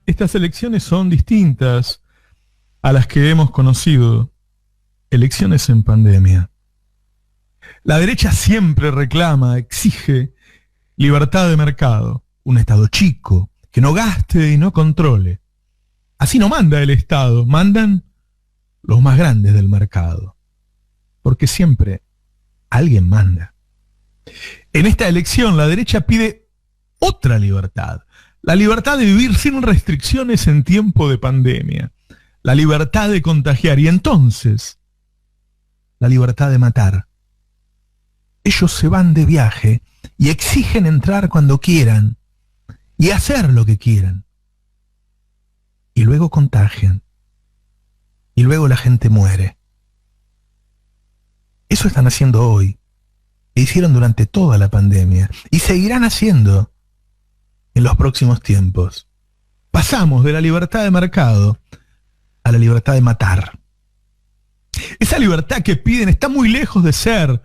Estas elecciones son distintas a las que hemos conocido. Elecciones en pandemia. La derecha siempre reclama, exige libertad de mercado, un Estado chico, que no gaste y no controle. Así no manda el Estado, mandan los más grandes del mercado. Porque siempre alguien manda. En esta elección la derecha pide otra libertad. La libertad de vivir sin restricciones en tiempo de pandemia. La libertad de contagiar y entonces la libertad de matar. Ellos se van de viaje y exigen entrar cuando quieran y hacer lo que quieran. Y luego contagian. Y luego la gente muere. Eso están haciendo hoy. E hicieron durante toda la pandemia. Y seguirán haciendo en los próximos tiempos. Pasamos de la libertad de mercado a la libertad de matar. Esa libertad que piden está muy lejos de ser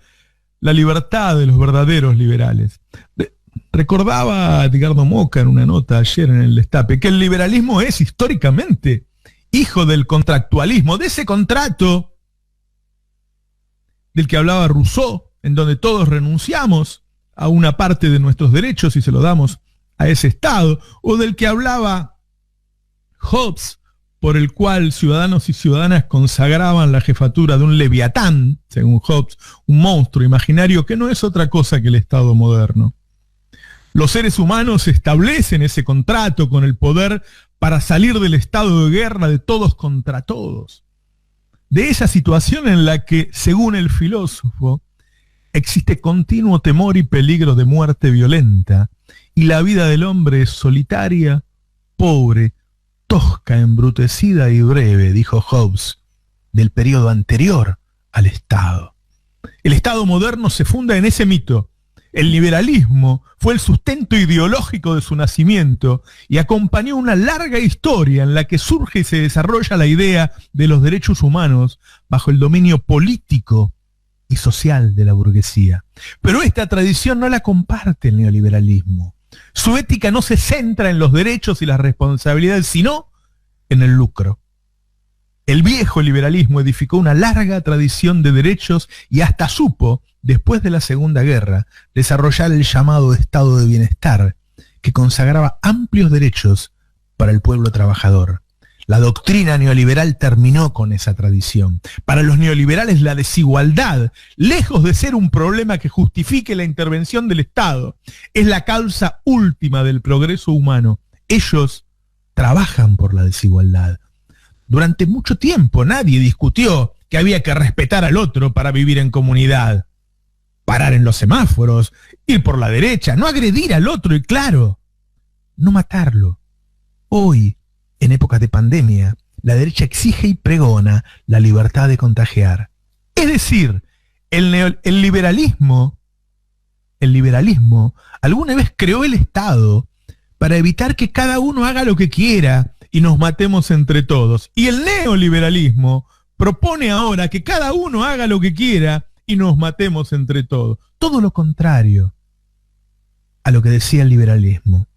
la libertad de los verdaderos liberales. Recordaba a Edgardo Moca en una nota ayer en el Destape que el liberalismo es históricamente hijo del contractualismo, de ese contrato del que hablaba Rousseau, en donde todos renunciamos a una parte de nuestros derechos y se lo damos a ese Estado, o del que hablaba Hobbes, por el cual ciudadanos y ciudadanas consagraban la jefatura de un leviatán, según Hobbes, un monstruo imaginario que no es otra cosa que el Estado moderno. Los seres humanos establecen ese contrato con el poder para salir del estado de guerra de todos contra todos. De esa situación en la que, según el filósofo, existe continuo temor y peligro de muerte violenta, y la vida del hombre es solitaria, pobre, tosca, embrutecida y breve, dijo Hobbes, del periodo anterior al Estado. El Estado moderno se funda en ese mito. El liberalismo fue el sustento ideológico de su nacimiento y acompañó una larga historia en la que surge y se desarrolla la idea de los derechos humanos bajo el dominio político y social de la burguesía. Pero esta tradición no la comparte el neoliberalismo. Su ética no se centra en los derechos y las responsabilidades, sino en el lucro. El viejo liberalismo edificó una larga tradición de derechos y hasta supo, después de la Segunda Guerra, desarrollar el llamado Estado de Bienestar, que consagraba amplios derechos para el pueblo trabajador. La doctrina neoliberal terminó con esa tradición. Para los neoliberales la desigualdad, lejos de ser un problema que justifique la intervención del Estado, es la causa última del progreso humano. Ellos trabajan por la desigualdad. Durante mucho tiempo nadie discutió que había que respetar al otro para vivir en comunidad. Parar en los semáforos, ir por la derecha, no agredir al otro y, claro, no matarlo. Hoy, en épocas de pandemia, la derecha exige y pregona la libertad de contagiar. Es decir, el liberalismo alguna vez creó el Estado para evitar que cada uno haga lo que quiera y nos matemos entre todos. Y el neoliberalismo propone ahora que cada uno haga lo que quiera y nos matemos entre todos. Todo lo contrario a lo que decía el liberalismo.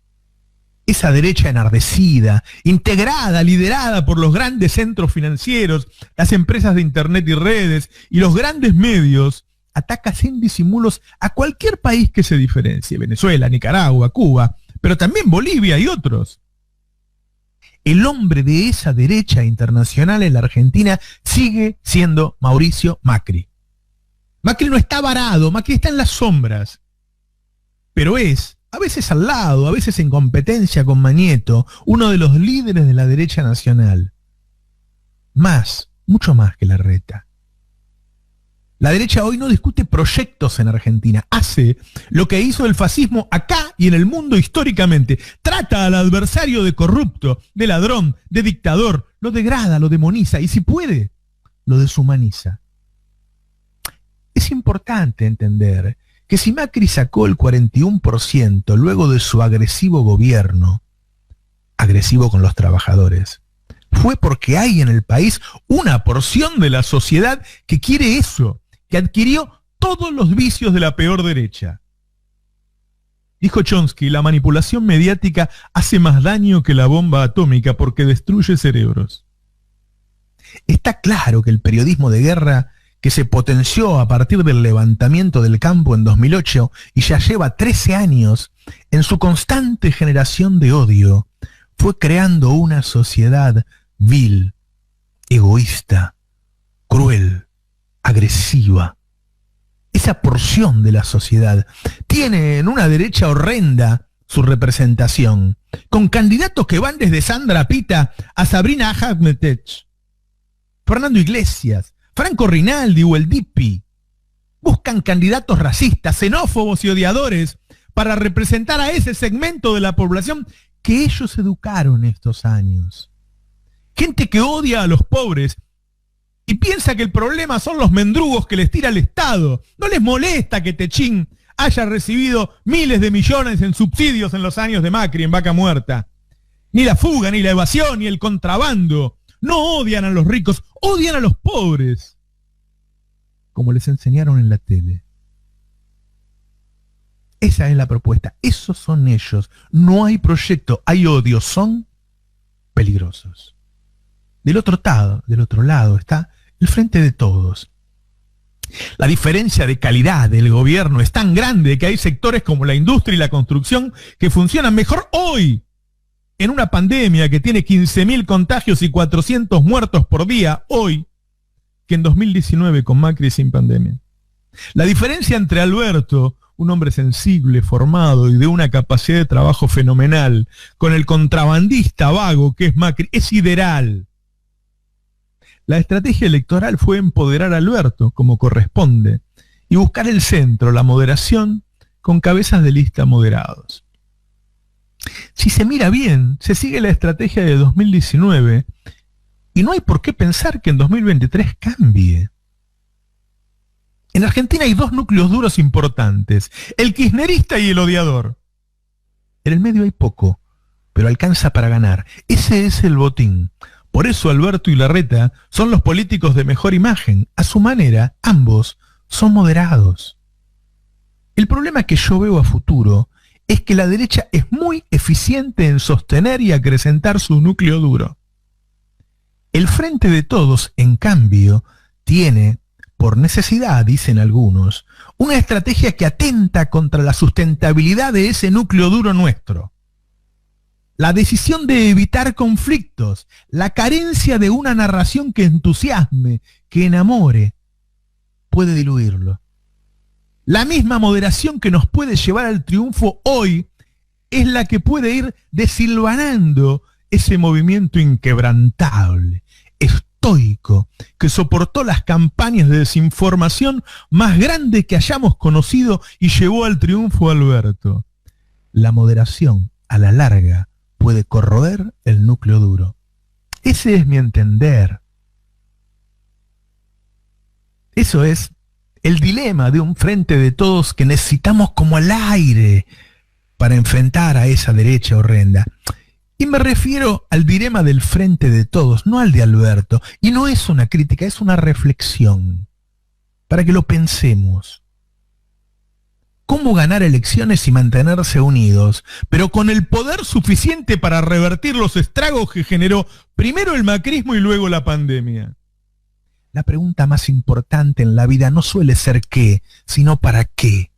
Esa derecha enardecida, integrada, liderada por los grandes centros financieros, las empresas de internet y redes y los grandes medios, ataca sin disimulos a cualquier país que se diferencie. Venezuela, Nicaragua, Cuba, pero también Bolivia y otros. El hombre de esa derecha internacional en la Argentina sigue siendo Mauricio Macri. Macri no está varado, Macri está en las sombras, pero es, a veces al lado, a veces en competencia con Mañeto, uno de los líderes de la derecha nacional. Mucho más que Larreta. La derecha hoy no discute proyectos en Argentina, hace lo que hizo el fascismo acá y en el mundo históricamente. Trata al adversario de corrupto, de ladrón, de dictador, lo degrada, lo demoniza y si puede, lo deshumaniza. Es importante entender que si Macri sacó el 41% luego de su agresivo gobierno, agresivo con los trabajadores, fue porque hay en el país una porción de la sociedad que quiere eso, que adquirió todos los vicios de la peor derecha. Dijo Chomsky, la manipulación mediática hace más daño que la bomba atómica porque destruye cerebros. Está claro que el periodismo de guerra, que se potenció a partir del levantamiento del campo en 2008 y ya lleva 13 años en su constante generación de odio, fue creando una sociedad vil, egoísta, cruel, agresiva. Esa porción de la sociedad tiene en una derecha horrenda su representación, con candidatos que van desde Sandra Pita a Sabrina Ahmetech, Fernando Iglesias, Franco Rinaldi o el Dipi. Buscan candidatos racistas, xenófobos y odiadores para representar a ese segmento de la población que ellos educaron estos años. Gente que odia a los pobres y piensa que el problema son los mendrugos que les tira el Estado. No les molesta que Techín haya recibido miles de millones en subsidios en los años de Macri en Vaca Muerta. Ni la fuga, ni la evasión, ni el contrabando. No odian a los ricos, odian a los pobres. Como les enseñaron en la tele. Esa es la propuesta. Esos son ellos. No hay proyecto, hay odio. Son peligrosos. Del otro lado está el Frente de Todos. La diferencia de calidad del gobierno es tan grande que hay sectores como la industria y la construcción que funcionan mejor hoy, en una pandemia que tiene 15.000 contagios y 400 muertos por día, hoy, que en 2019 con Macri sin pandemia. La diferencia entre Alberto, un hombre sensible, formado y de una capacidad de trabajo fenomenal, con el contrabandista vago que es Macri, es sideral. La estrategia electoral fue empoderar a Alberto, como corresponde, y buscar el centro, la moderación, con cabezas de lista moderados. Si se mira bien, se sigue la estrategia de 2019, y no hay por qué pensar que en 2023 cambie. En Argentina hay dos núcleos duros importantes, el kirchnerista y el odiador. En el medio hay poco, pero alcanza para ganar. Ese es el botín. Por eso Alberto y Larreta son los políticos de mejor imagen. A su manera, ambos son moderados. El problema que yo veo a futuro es que la derecha es muy eficiente en sostener y acrecentar su núcleo duro. El Frente de Todos, en cambio, tiene, por necesidad, dicen algunos, una estrategia que atenta contra la sustentabilidad de ese núcleo duro nuestro. La decisión de evitar conflictos, la carencia de una narración que entusiasme, que enamore, puede diluirlo. La misma moderación que nos puede llevar al triunfo hoy es la que puede ir desilvanando ese movimiento inquebrantable, estoico, que soportó las campañas de desinformación más grandes que hayamos conocido y llevó al triunfo a Alberto. La moderación, a la larga, puede corroer el núcleo duro. Ese es mi entender. Eso es el dilema de un Frente de Todos que necesitamos como al aire para enfrentar a esa derecha horrenda. Y me refiero al dilema del Frente de Todos, no al de Alberto. Y no es una crítica, es una reflexión, para que lo pensemos. ¿Cómo ganar elecciones y mantenerse unidos, pero con el poder suficiente para revertir los estragos que generó primero el macrismo y luego la pandemia? La pregunta más importante en la vida no suele ser qué, sino para qué.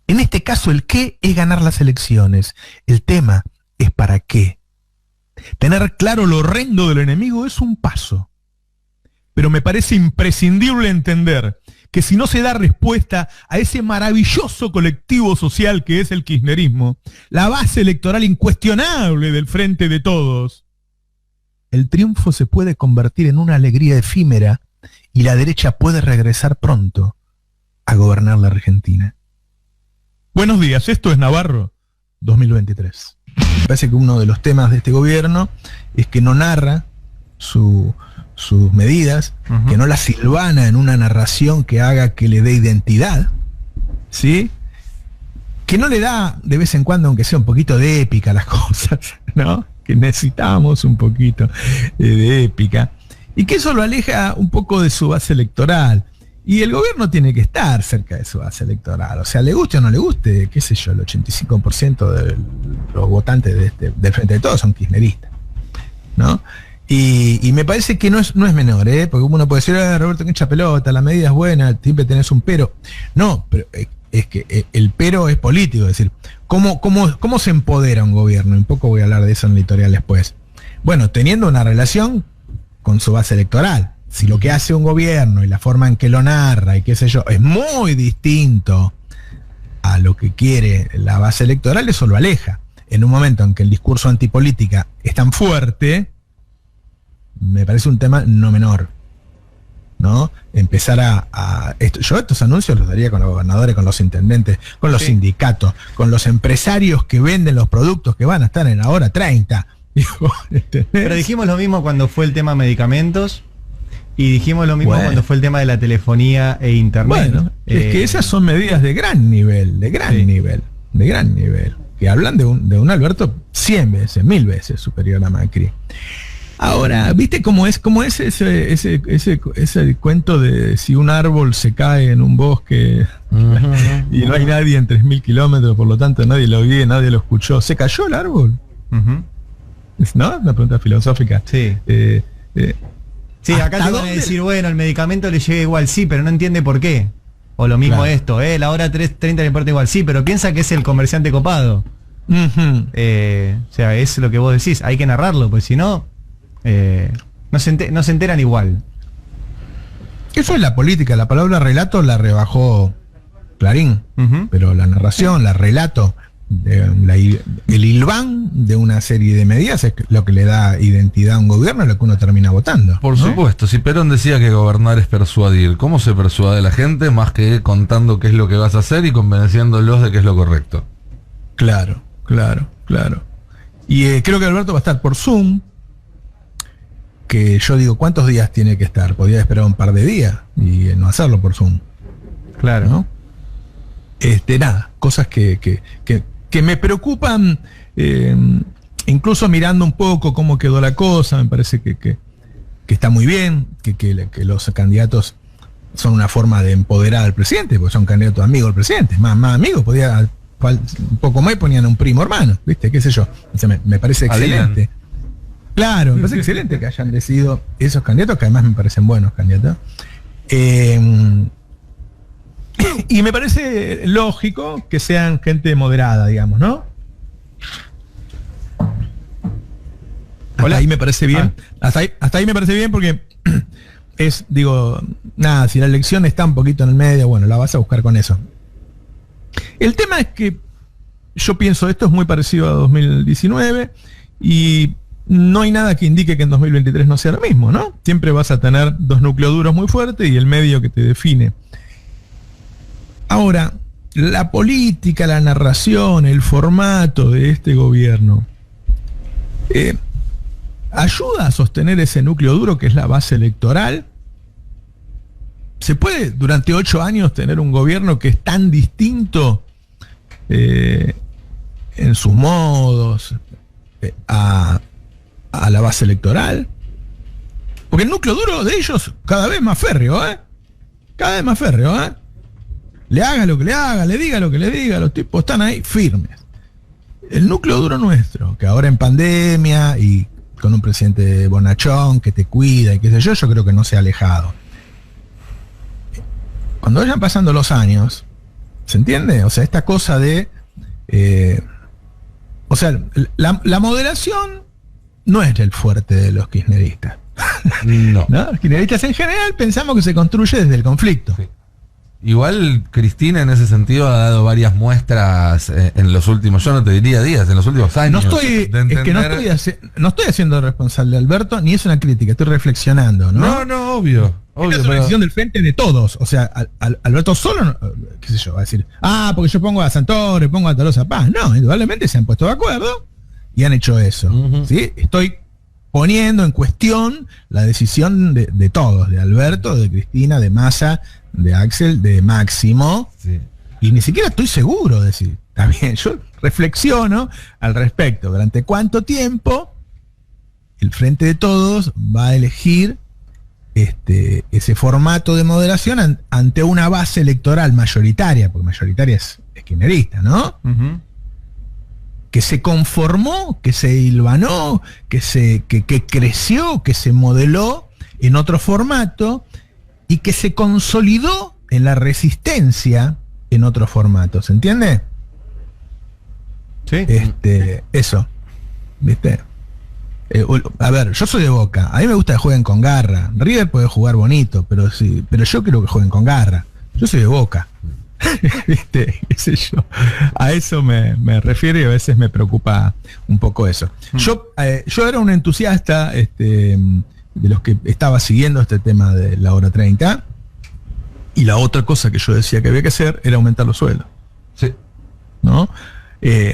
En este caso el qué es ganar las elecciones. El tema es para qué. Tener claro lo horrendo del enemigo es un paso. Pero me parece imprescindible entender que si no se da respuesta a ese maravilloso colectivo social que es el kirchnerismo, la base electoral incuestionable del Frente de Todos, el triunfo se puede convertir en una alegría efímera y la derecha puede regresar pronto a gobernar la Argentina. Buenos días, esto es Navarro 2023. Me parece que uno de los temas de este gobierno es que no narra sus medidas, que no las silvana en una narración que haga que le dé identidad, ¿sí? Que no le da de vez en cuando, aunque sea un poquito de épica a las cosas, ¿no? Que necesitamos un poquito de épica. Y que eso lo aleja un poco de su base electoral. Y el gobierno tiene que estar cerca de su base electoral. O sea, le guste o no le guste, qué sé yo, el 85% de los votantes del Frente de Todos son kirchneristas, ¿no? Y me parece que no es menor, porque uno puede decir, Roberto, que hincha pelota, la medida es buena, siempre tenés un pero. No, pero es que el pero es político, es decir, ¿cómo se empodera un gobierno? Un poco voy a hablar de eso en el editorial después. Bueno, teniendo una relación con su base electoral. Si lo que hace un gobierno y la forma en que lo narra y qué sé yo es muy distinto a lo que quiere la base electoral, eso lo aleja. En un momento en que el discurso antipolítica es tan fuerte, me parece un tema no menor, ¿no? Empezar yo estos anuncios los daría con los gobernadores, con los intendentes, con los sindicatos, con los empresarios que venden los productos que van a estar en la hora 30. Pero dijimos lo mismo cuando fue el tema medicamentos. Y dijimos lo mismo cuando fue el tema de la telefonía e internet. Bueno, es que esas son medidas de gran nivel, de gran nivel, que hablan de un Alberto 100 veces, 1000 veces superior a Macri. Ahora, ¿viste cómo es ese cuento de si un árbol se cae en un bosque y no hay nadie en 3000 kilómetros, por lo tanto nadie lo vio, nadie lo escuchó? ¿Se cayó el árbol? ¿No? Una pregunta filosófica. Sí. Sí, acá te van a decir, bueno, el medicamento le llega igual, sí, pero no entiende por qué. O lo mismo esto, la hora 3:30 le importa igual, sí, pero piensa que es el comerciante copado. O sea, es lo que vos decís, hay que narrarlo, pues si no, no se enteran igual. Eso es la política, la palabra relato la rebajó Clarín, pero la narración, la relato, el hilván de una serie de medidas es lo que le da identidad a un gobierno, es lo que uno termina votando. Por supuesto, si Perón decía que gobernar es persuadir, ¿cómo se persuade a la gente más que contando qué es lo que vas a hacer y convenciéndolos de que es lo correcto? Claro. Y creo que Alberto va a estar por Zoom, que yo digo, ¿cuántos días tiene que estar? Podría esperar un par de días y no hacerlo por Zoom. Claro. ¿No? Nada, cosas que me preocupan, incluso mirando un poco cómo quedó la cosa, me parece que está muy bien, que los candidatos son una forma de empoderar al presidente, porque son candidatos amigos del presidente, más amigos, un poco más ponían un primo hermano, ¿viste? ¿Qué sé yo? O sea, me parece excelente. Claro, me parece excelente que hayan decidido esos candidatos, que además me parecen buenos candidatos. Y me parece lógico que sean gente moderada, digamos, ¿no? Hasta ahí me parece bien. Hasta ahí me parece bien porque nada, si la elección está un poquito en el medio, bueno, la vas a buscar con eso. El tema es que yo pienso, esto es muy parecido a 2019 y no hay nada que indique que en 2023 no sea lo mismo, ¿no? Siempre vas a tener dos núcleos duros muy fuertes y el medio que te define. Ahora, la política, la narración, el formato de este gobierno ayuda a sostener ese núcleo duro que es la base electoral. ¿Se puede durante 8 años tener un gobierno que es tan distinto en sus modos a la base electoral? Porque el núcleo duro de ellos cada vez más férreo, cada vez más férreo, le haga lo que le haga, le diga lo que le diga, los tipos están ahí firmes. El núcleo duro nuestro, que ahora en pandemia y con un presidente bonachón que te cuida y qué sé yo creo que no se ha alejado. Cuando vayan pasando los años, ¿se entiende? O sea, esta cosa de... o sea, la moderación no es el fuerte de los kirchneristas. No. ¿No? Los kirchneristas en general pensamos que se construye desde el conflicto. Sí. Igual Cristina en ese sentido ha dado varias muestras en los últimos, yo no te diría días, en los últimos años. No estoy haciendo responsable de Alberto, ni es una crítica, estoy reflexionando, ¿no? No, obvio. Esta es una decisión del frente de todos. O sea, Alberto solo, qué sé yo, va a decir, porque yo pongo a Santoro, pongo a Tolosa Paz. No, indudablemente se han puesto de acuerdo y han hecho eso. ¿Sí? Estoy poniendo en cuestión la decisión de todos, de Alberto, de Cristina, de Massa, de Axel, de Máximo, y ni siquiera estoy seguro de decir, está bien, yo reflexiono al respecto, durante cuánto tiempo el Frente de Todos va a elegir ese formato de moderación ante una base electoral mayoritaria, porque mayoritaria es kirchnerista, ¿no? Ujú. Que se conformó, que se hilvanó, que creció, que se modeló en otro formato y que se consolidó en la resistencia en otro formato. ¿Se entiende? Sí. Eso. ¿Viste? A ver, yo soy de Boca. A mí me gusta que jueguen con garra. River puede jugar bonito, pero sí, pero yo quiero que jueguen con garra. Yo soy de Boca. ¿Viste? ¿Qué sé yo? A eso me refiero y a veces me preocupa un poco eso. Yo era un entusiasta de los que estaba siguiendo este tema de la hora 30. Y la otra cosa que yo decía que había que hacer era aumentar los sueldos. Sí. ¿No?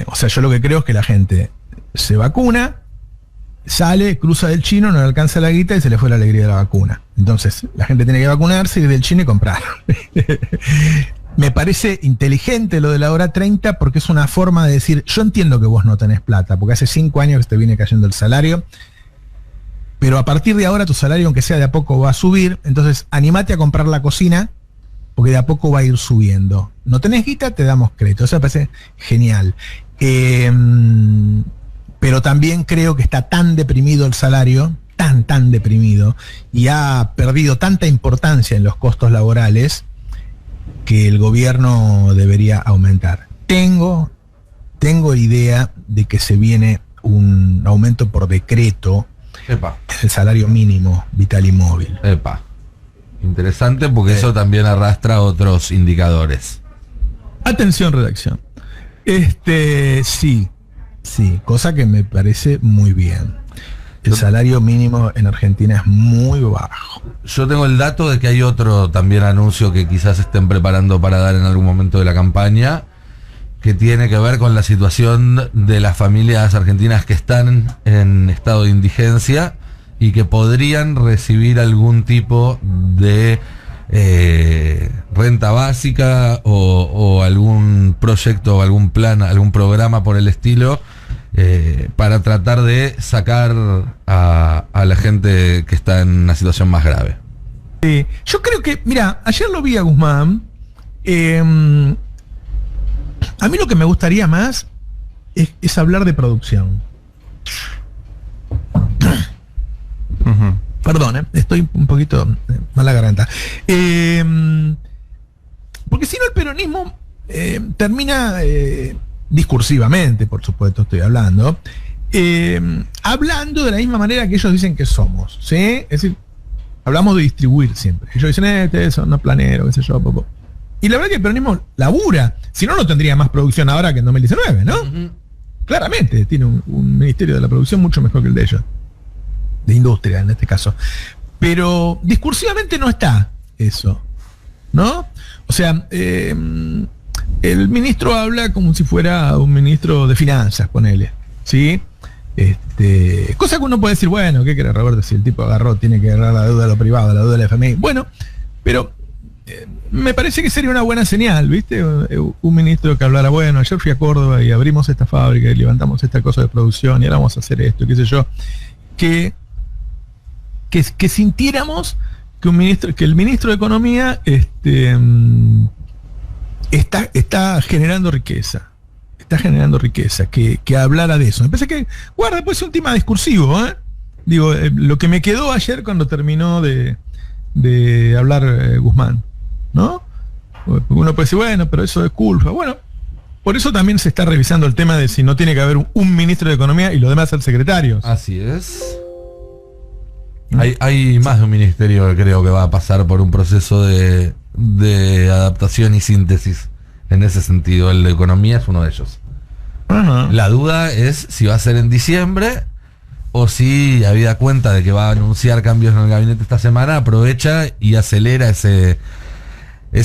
O sea, yo lo que creo es que la gente se vacuna, sale, cruza del chino, no le alcanza la guita y se le fue la alegría de la vacuna. Entonces, la gente tiene que vacunarse, ir del chino y comprar. Me parece inteligente lo de la hora 30 porque es una forma de decir, yo entiendo que vos no tenés plata, porque hace 5 años que te viene cayendo el salario, pero a partir de ahora tu salario, aunque sea de a poco, va a subir, entonces animate a comprar la cocina, porque de a poco va a ir subiendo. No tenés guita, te damos crédito. Eso me parece genial. Pero también creo que está tan deprimido el salario, tan deprimido, y ha perdido tanta importancia en los costos laborales, que el gobierno debería aumentar. Tengo idea de que se viene un aumento por decreto del salario mínimo vital y móvil. Epa. Interesante porque eso también arrastra otros indicadores. Atención, redacción. Sí, cosa que me parece muy bien. El salario mínimo en Argentina es muy bajo. Yo tengo el dato de que hay otro también anuncio que quizás estén preparando para dar en algún momento de la campaña, que tiene que ver con la situación de las familias argentinas que están en estado de indigencia y que podrían recibir algún tipo de renta básica o algún proyecto, algún plan, algún programa por el estilo, para tratar de sacar a la gente que está en una situación más grave. Yo creo que, mira, ayer lo vi a Guzmán. A mí lo que me gustaría más es hablar de producción. Perdón, estoy un poquito mala garganta. Porque si no el peronismo termina, discursivamente, por supuesto estoy hablando, hablando de la misma manera que ellos dicen que somos, ¿sí? Es decir, hablamos de distribuir siempre. Ellos dicen, son no planero, qué sé yo, popo. Y la verdad que el peronismo labura, si no, no tendría más producción ahora que en 2019, ¿no? Claramente tiene un ministerio de la producción mucho mejor que el de ellos. De industria, en este caso. Pero discursivamente no está eso, ¿no? O sea, el ministro habla como si fuera un ministro de finanzas, ponele, ¿sí? Cosa que uno puede decir, bueno, ¿qué querés, Roberto? Si el tipo tiene que agarrar la deuda de lo privado, la deuda de la FMI. Bueno, pero me parece que sería una buena señal, ¿viste? Un ministro que hablara, bueno, ayer fui a Córdoba y abrimos esta fábrica y levantamos esta cosa de producción y ahora vamos a hacer esto, qué sé yo. Que sintiéramos que el ministro de Economía está generando riqueza. Está generando riqueza, que hablara de eso. Me parece que, guarda, puede ser un tema discursivo, ¿eh? Digo, lo que me quedó ayer cuando terminó de hablar Guzmán, ¿no? Uno puede decir, bueno, pero eso es culpa. Bueno, por eso también se está revisando el tema de si no tiene que haber un ministro de Economía y los demás ser secretarios. Así es. Hay más de un ministerio que creo que va a pasar por un proceso de adaptación y síntesis. En ese sentido, el de Economía es uno de ellos. La duda es si va a ser en diciembre o si, habida cuenta de que va a anunciar cambios en el gabinete esta semana, aprovecha y acelera ese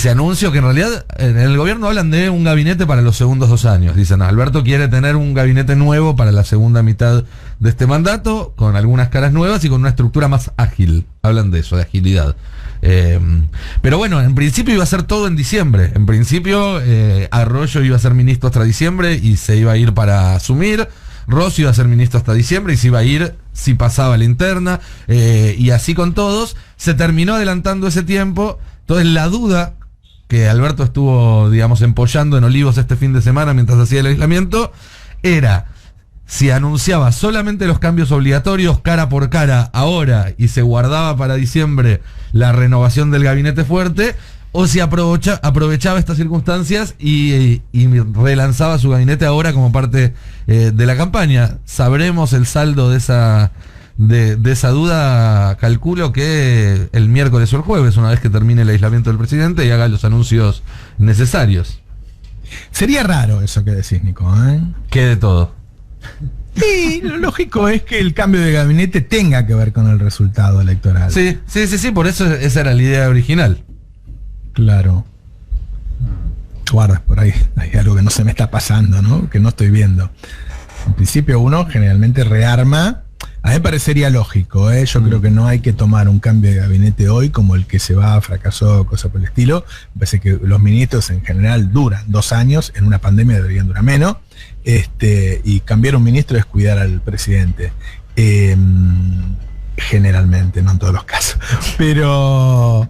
anuncio, que en realidad en el gobierno hablan de un gabinete para los segundos 2 años. Dicen, Alberto quiere tener un gabinete nuevo para la segunda mitad de este mandato, con algunas caras nuevas y con una estructura más ágil. Hablan de eso, de agilidad. Pero bueno, en principio iba a ser todo en diciembre. En principio Arroyo iba a ser ministro hasta diciembre y se iba a ir para asumir. Rossi iba a ser ministro hasta diciembre y se iba a ir si pasaba la interna, y así con todos. se terminó adelantando ese tiempo. Entonces la duda que Alberto estuvo, digamos, empollando en Olivos este fin de semana mientras hacía el aislamiento, era si anunciaba solamente los cambios obligatorios cara por cara ahora y se guardaba para diciembre la renovación del gabinete fuerte, o si aprovechaba estas circunstancias y relanzaba su gabinete ahora como parte de la campaña. Sabremos el saldo de esa duda, calculo que el miércoles o el jueves, una vez que termine el aislamiento del presidente y haga los anuncios necesarios. Sería raro eso que decís, Nico, ¿eh? ¿Qué de todo? Y lo lógico es que el cambio de gabinete tenga que ver con el resultado electoral. Sí, por eso esa era la idea original. Claro. Guarda, por ahí hay algo que no se me está pasando, ¿no? Que no estoy viendo. En principio uno generalmente rearma. A mí me parecería lógico, ¿eh? Yo creo que no hay que tomar un cambio de gabinete hoy como el que se va, fracasó, cosa por el estilo. Me parece que los ministros en general duran 2 años, en una pandemia deberían durar menos. Y cambiar un ministro es cuidar al presidente. Generalmente, no en todos los casos. Pero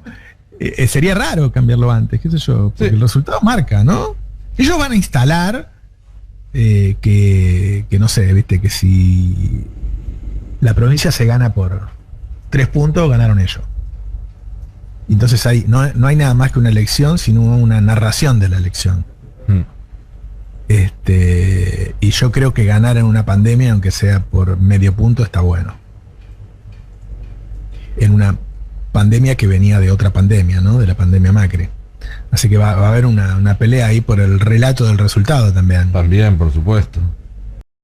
sería raro cambiarlo antes, qué sé yo, porque el resultado marca, ¿no? Ellos van a instalar que no sé, viste, que si la provincia se gana por 3 puntos, ganaron ellos. Entonces no hay nada más que una elección, sino una narración de la elección. Y yo creo que ganar en una pandemia, aunque sea por medio punto, está bueno. En una pandemia que venía de otra pandemia, ¿no? De la pandemia Macri. Así que va a haber una pelea ahí por el relato del resultado también. También, por supuesto.